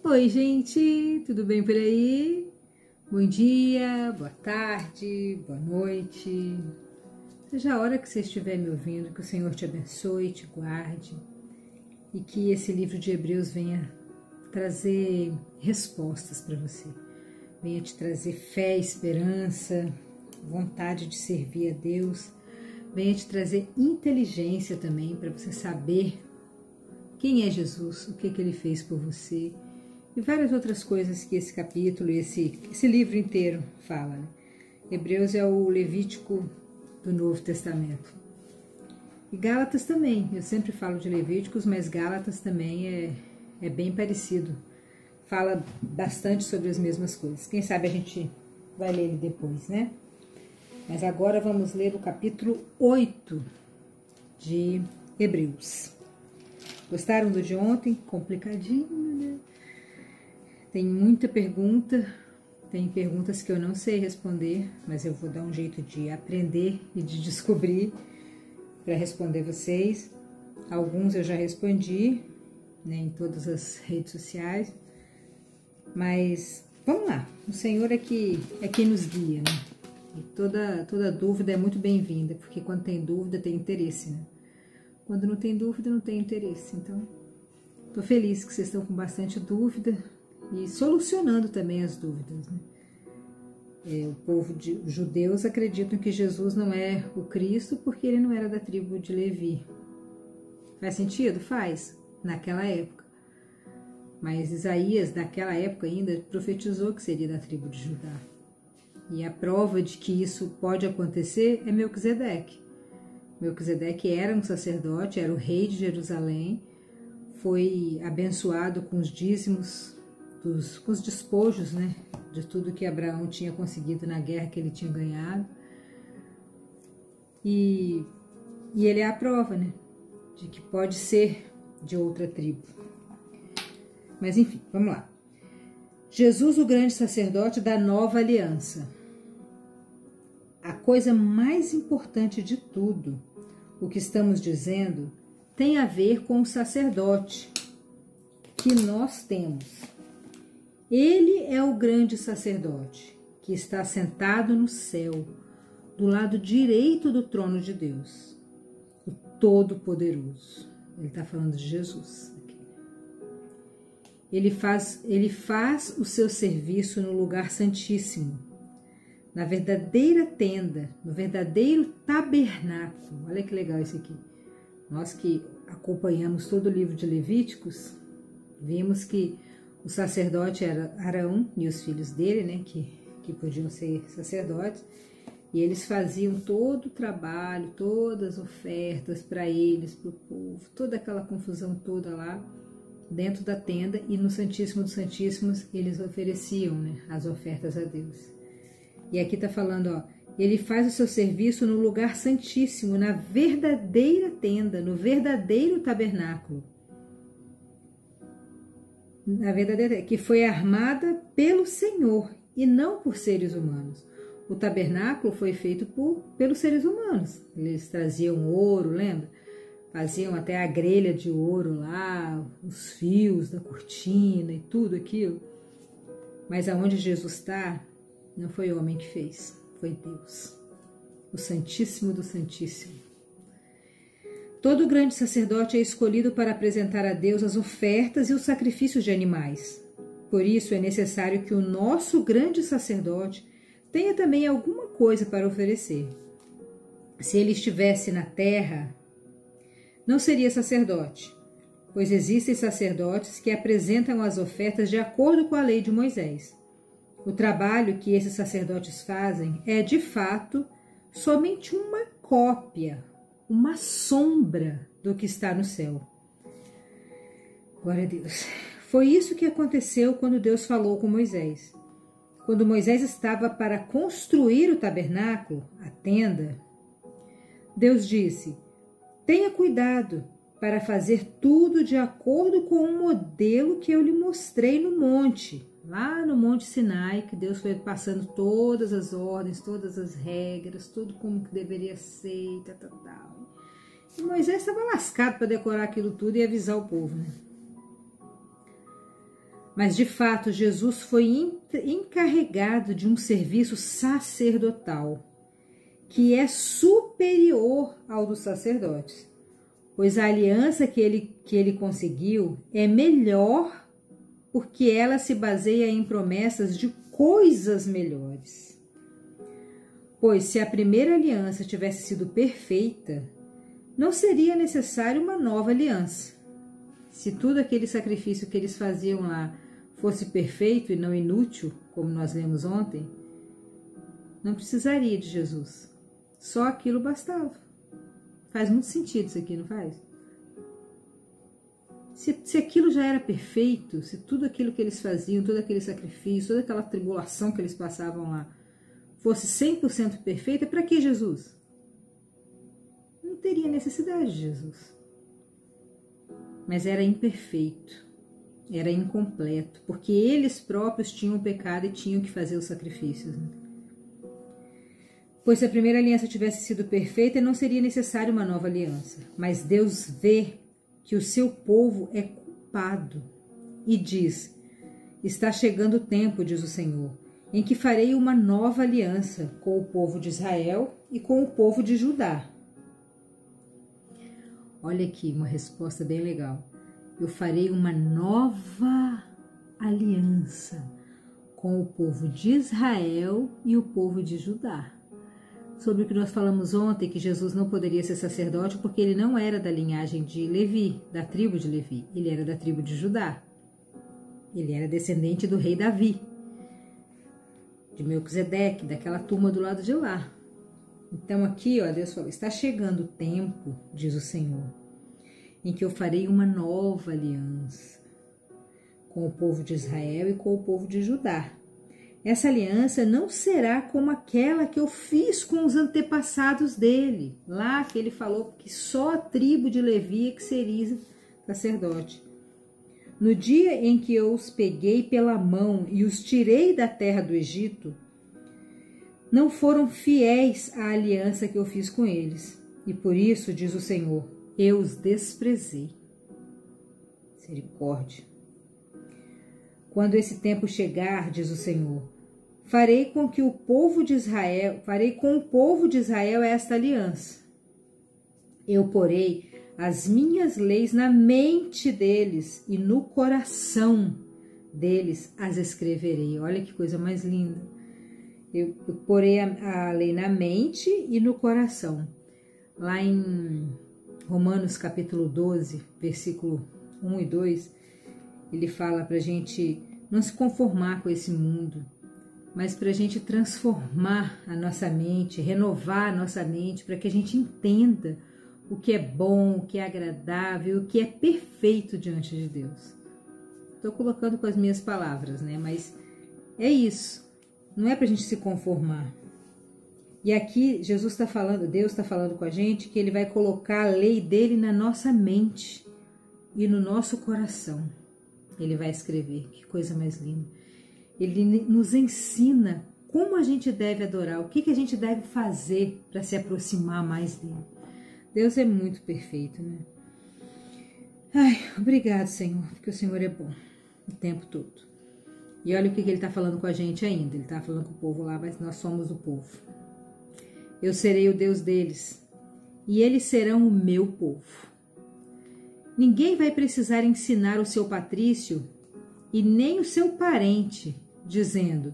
Oi, gente, tudo bem por aí? Bom dia, boa tarde, boa noite. Seja a hora que você estiver me ouvindo, que o Senhor te abençoe, te guarde e que esse livro de Hebreus venha trazer respostas para você. Venha te trazer fé, esperança, vontade de servir a Deus. Venha te trazer inteligência também para você saber quem é Jesus, o que Ele fez por você. E várias outras coisas que esse capítulo e esse livro inteiro fala. Né? Hebreus é o Levítico do Novo Testamento. E Gálatas também. Eu sempre falo de Levíticos, mas Gálatas também é bem parecido. Fala bastante sobre as mesmas coisas. Quem sabe a gente vai ler ele depois, né? Mas agora vamos ler o capítulo 8 de Hebreus. Gostaram do de ontem? Complicadinho, né? Tem muita pergunta, tem perguntas que eu não sei responder, mas eu vou dar um jeito de aprender e de descobrir para responder vocês. Alguns eu já respondi, né, em todas as redes sociais, mas vamos lá, o Senhor é quem nos guia, né? E toda dúvida é muito bem-vinda, porque quando tem dúvida tem interesse, né? Quando não tem dúvida não tem interesse, então estou feliz que vocês estão com bastante dúvida e solucionando também as dúvidas. Né? O povo de judeus acreditam que Jesus não é o Cristo porque ele não era da tribo de Levi. Faz sentido? Faz, naquela época. Mas Isaías, naquela época ainda, profetizou que seria da tribo de Judá. E a prova de que isso pode acontecer é Melquisedeque. Melquisedeque era um sacerdote, era o rei de Jerusalém, foi abençoado com os dízimos, com os despojos, né, de tudo que Abraão tinha conseguido na guerra que ele tinha ganhado. E ele é a prova, né, de que pode ser de outra tribo. Mas enfim, vamos lá. Jesus, o grande sacerdote da nova aliança. A coisa mais importante de tudo, o que estamos dizendo, tem a ver com o sacerdote que nós temos. Ele é o grande sacerdote que está sentado no céu, do lado direito do trono de Deus, o Todo-Poderoso. Ele está falando de Jesus. Aqui. Ele faz o seu serviço no lugar santíssimo, na verdadeira tenda, no verdadeiro tabernáculo. Olha que legal isso aqui. Nós que acompanhamos todo o livro de Levíticos, vimos que o sacerdote era Arão e os filhos dele, né, que podiam ser sacerdotes, e eles faziam todo o trabalho, todas as ofertas para eles, para o povo, toda aquela confusão toda lá dentro da tenda, e no Santíssimo dos Santíssimos eles ofereciam, né, as ofertas a Deus. E aqui está falando, ó, ele faz o seu serviço no lugar santíssimo, na verdadeira tenda, no verdadeiro tabernáculo. Na verdadeira, que foi armada pelo Senhor e não por seres humanos. O tabernáculo foi feito pelos seres humanos. Eles traziam ouro, lembra? Faziam até a grelha de ouro lá, os fios da cortina e tudo aquilo. Mas aonde Jesus está, não foi o homem que fez, foi Deus, o Santíssimo do Santíssimo. Todo grande sacerdote é escolhido para apresentar a Deus as ofertas e os sacrifícios de animais. Por isso é necessário que o nosso grande sacerdote tenha também alguma coisa para oferecer. Se ele estivesse na terra, não seria sacerdote, pois existem sacerdotes que apresentam as ofertas de acordo com a lei de Moisés. O trabalho que esses sacerdotes fazem é, de fato, somente uma cópia, uma sombra do que está no céu. Glória a Deus. Foi isso que aconteceu quando Deus falou com Moisés. Quando Moisés estava para construir o tabernáculo, a tenda, Deus disse: tenha cuidado para fazer tudo de acordo com o modelo que eu lhe mostrei no monte, lá no Monte Sinai, que Deus foi passando todas as ordens, todas as regras, tudo como que deveria ser, tal. E Moisés estava lascado para decorar aquilo tudo e avisar o povo, né? Mas, de fato, Jesus foi encarregado de um serviço sacerdotal, que é superior ao dos sacerdotes, pois a aliança que ele conseguiu é melhor porque ela se baseia em promessas de coisas melhores. Pois se a primeira aliança tivesse sido perfeita, não seria necessário uma nova aliança. Se tudo aquele sacrifício que eles faziam lá fosse perfeito e não inútil, como nós lemos ontem, não precisaria de Jesus. Só aquilo bastava. Faz muito sentido isso aqui, não faz? Se aquilo já era perfeito, se tudo aquilo que eles faziam, todo aquele sacrifício, toda aquela tribulação que eles passavam lá, fosse 100% perfeita, para que Jesus? Não teria necessidade de Jesus. Mas era imperfeito, era incompleto, porque eles próprios tinham pecado e tinham que fazer os sacrifícios. Né? Pois se a primeira aliança tivesse sido perfeita, não seria necessária uma nova aliança. Mas Deus vê que o seu povo é culpado e diz: está chegando o tempo, diz o Senhor, em que farei uma nova aliança com o povo de Israel e com o povo de Judá. Olha aqui uma resposta bem legal. Eu farei uma nova aliança com o povo de Israel e o povo de Judá. Sobre o que nós falamos ontem, que Jesus não poderia ser sacerdote porque ele não era da linhagem de Levi, da tribo de Levi. Ele era da tribo de Judá. Ele era descendente do rei Davi, de Melquisedeque, daquela turma do lado de lá. Então aqui, ó, Deus falou, está chegando o tempo, diz o Senhor, em que eu farei uma nova aliança com o povo de Israel e com o povo de Judá. Essa aliança não será como aquela que eu fiz com os antepassados dele, lá que ele falou que só a tribo de Levi é que seria sacerdote. No dia em que eu os peguei pela mão e os tirei da terra do Egito, não foram fiéis à aliança que eu fiz com eles, e por isso, diz o Senhor, eu os desprezei. Misericórdia. Quando esse tempo chegar, diz o Senhor, farei com o povo de Israel esta aliança. Eu porei as minhas leis na mente deles e no coração deles as escreverei. Olha que coisa mais linda. Eu porei a lei na mente e no coração. Lá em Romanos capítulo 12, versículo 1 e 2, ele fala para a gente não se conformar com esse mundo, mas para a gente transformar a nossa mente, renovar a nossa mente, para que a gente entenda o que é bom, o que é agradável, o que é perfeito diante de Deus. Estou colocando com as minhas palavras, né? Mas é isso, não é para a gente se conformar. E aqui Jesus está falando, Deus está falando com a gente que Ele vai colocar a lei dele na nossa mente e no nosso coração. Ele vai escrever, que coisa mais linda. Ele nos ensina como a gente deve adorar, o que a gente deve fazer para se aproximar mais dele. Deus é muito perfeito, né? Ai, obrigado, Senhor, porque o Senhor é bom o tempo todo. E olha o que ele está falando com a gente ainda. Ele está falando com o povo lá, mas nós somos o povo. Eu serei o Deus deles e eles serão o meu povo. Ninguém vai precisar ensinar o seu patrício e nem o seu parente, dizendo,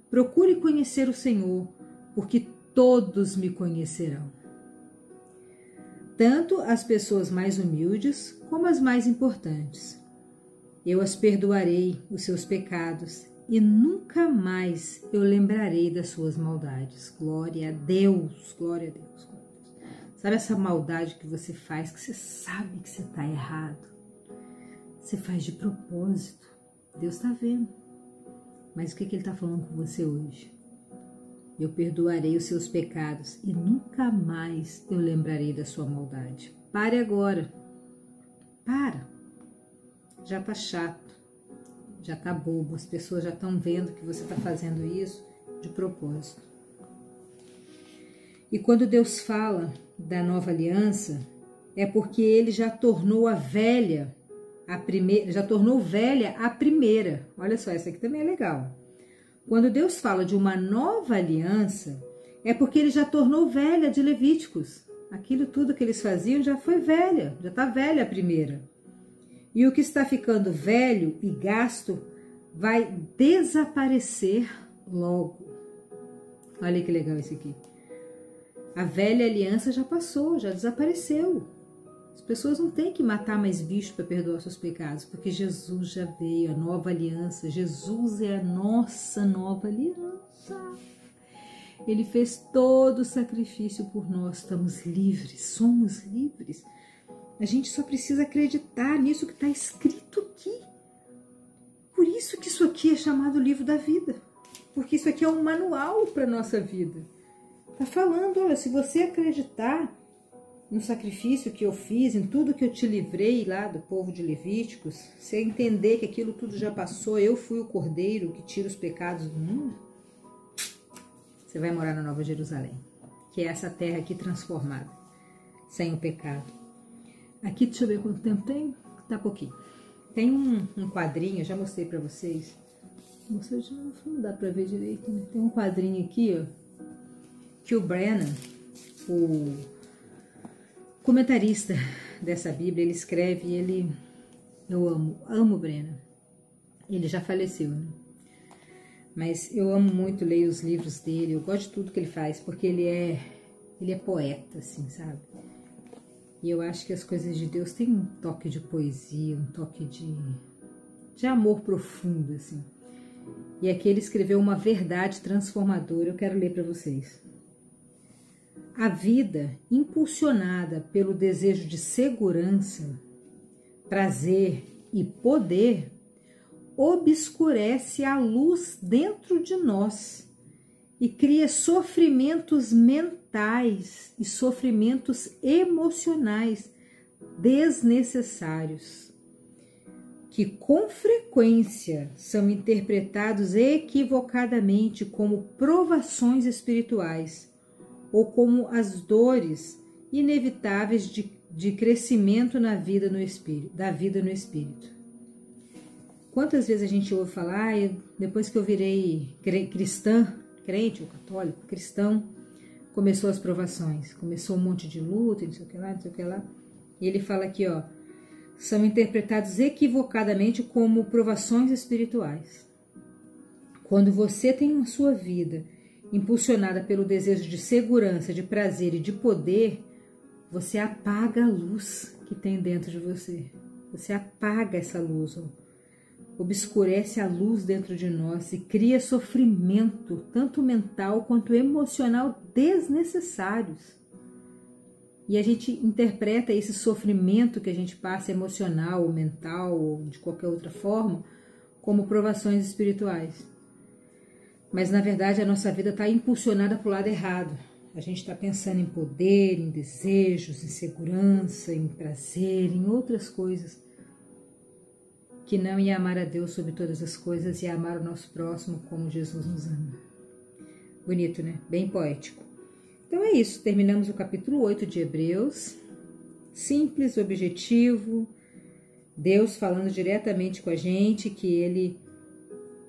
procure conhecer o Senhor, porque todos me conhecerão. Tanto as pessoas mais humildes como as mais importantes. Eu as perdoarei os seus pecados e nunca mais eu lembrarei das suas maldades. Glória a Deus, glória a Deus. Sabe essa maldade que você faz, que você sabe que você está errado? Você faz de propósito. Deus está vendo. Mas o que Ele está falando com você hoje? Eu perdoarei os seus pecados e nunca mais eu lembrarei da sua maldade. Pare agora. Para. Já está chato. Já está bobo. As pessoas já estão vendo que você está fazendo isso de propósito. E quando Deus fala da nova aliança, é porque Ele já tornou a velha a primeira, já tornou velha a primeira. Olha só, essa aqui também é legal. Quando Deus fala de uma nova aliança, é porque ele já tornou velha de Levíticos. Aquilo tudo que eles faziam já foi velha, já está velha a primeira. E o que está ficando velho e gasto vai desaparecer logo. Olha que legal esse aqui. A velha aliança já passou, já desapareceu. As pessoas não têm que matar mais bicho para perdoar seus pecados, porque Jesus já veio, a nova aliança. Jesus é a nossa nova aliança. Ele fez todo o sacrifício por nós, estamos livres, somos livres. A gente só precisa acreditar nisso que está escrito aqui. Por isso que isso aqui é chamado livro da vida, porque isso aqui é um manual para a nossa vida. Está falando, olha, se você acreditar no sacrifício que eu fiz, em tudo que eu te livrei lá do povo de Levíticos, você entender que aquilo tudo já passou, eu fui o cordeiro que tira os pecados do mundo, você vai morar na Nova Jerusalém, que é essa terra aqui transformada, sem o pecado. Aqui, deixa eu ver quanto tempo tem, tá pouquinho. Tem um quadrinho, eu já mostrei para vocês, não dá para ver direito, né? Tem um quadrinho aqui, ó, que o Brennan, o comentarista dessa Bíblia, ele escreve, eu amo o Brennan, ele já faleceu, né? Mas eu amo muito ler os livros dele, eu gosto de tudo que ele faz, porque ele é poeta, assim, sabe? E eu acho que as coisas de Deus têm um toque de poesia, um toque de amor profundo, assim. E aqui ele escreveu uma verdade transformadora, eu quero ler para vocês. A vida, impulsionada pelo desejo de segurança, prazer e poder, obscurece a luz dentro de nós e cria sofrimentos mentais e sofrimentos emocionais desnecessários, que com frequência são interpretados equivocadamente como provações espirituais ou como as dores inevitáveis de crescimento na vida no espírito, da vida no espírito. Quantas vezes a gente ouve falar, depois que eu virei cristã, crente ou católico, cristão, começou as provações, começou um monte de luta, não sei o que lá, não sei o que lá. E ele fala aqui, ó, são interpretados equivocadamente como provações espirituais. Quando você tem a sua vida impulsionada pelo desejo de segurança, de prazer e de poder, você apaga a luz que tem dentro de você. Você apaga essa luz, ó. Obscurece a luz dentro de nós e cria sofrimento, tanto mental quanto emocional, desnecessários. E a gente interpreta esse sofrimento que a gente passa, emocional, ou mental, ou de qualquer outra forma, como provações espirituais. Mas, na verdade, a nossa vida está impulsionada para o lado errado. A gente está pensando em poder, em desejos, em segurança, em prazer, em outras coisas, que não ia amar a Deus sobre todas as coisas e amar o nosso próximo como Jesus nos ama. Bonito, né? Bem poético. Então é isso, terminamos o capítulo 8 de Hebreus. Simples, objetivo, Deus falando diretamente com a gente, que Ele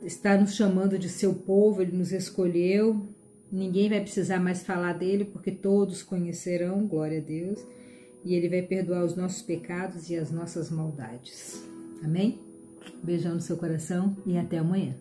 está nos chamando de seu povo, Ele nos escolheu. Ninguém vai precisar mais falar dele, porque todos conhecerão, glória a Deus. E Ele vai perdoar os nossos pecados e as nossas maldades. Amém? Beijão no seu coração e até amanhã.